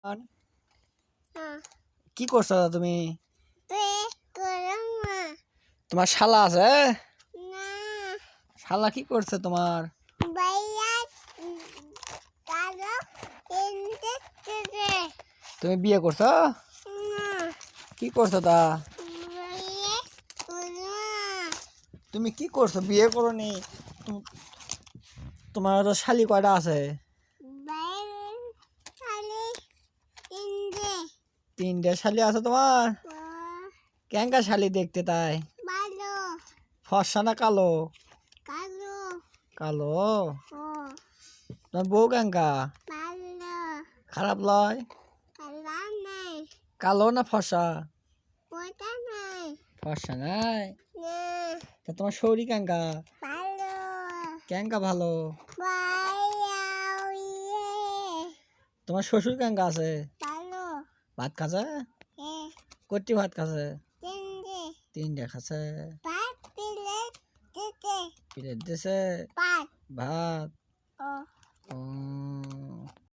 আর হ্যাঁ কি করছো তুমি? করো না তোমার শালা আছে? না শালা কি করছে তোমার? ভাইয়া কালো কিনতে চলে তুমি বিয়ে করছো? না কি করছো তা? ভাইয়া করো না তুমি কি করছো? বিয়ে করোনি? তোমার শালি কয়টা আছে? ভাইয়া কালো কিনতে তিনটে শালি আছে তোমার? কেঙ্কা শালি দেখতে তাই? ভালো ফর্সা না কালো? কালো কালো? ও তোমার বউ কেঙ্কা? ভালো খারাপ লয়? কালো নাই কালো না ফর্সা? ওটা নাই ফর্সা নাই? না তা তোমার শরীর কেঙ্কা? ভালো কেঙ্কা ভালো? ভাইয়া ইয়ে তোমার শ্বশুর কেঙ্কা আছে? ভালো ভাত খাচ্ছে? হ্যাঁ কটি ভাত খাচ্ছে? কিনতে তিনটে খাচ্ছে? ভাত দিলে দিতে প্লেট দিছে? ভাত ভাত? ও ও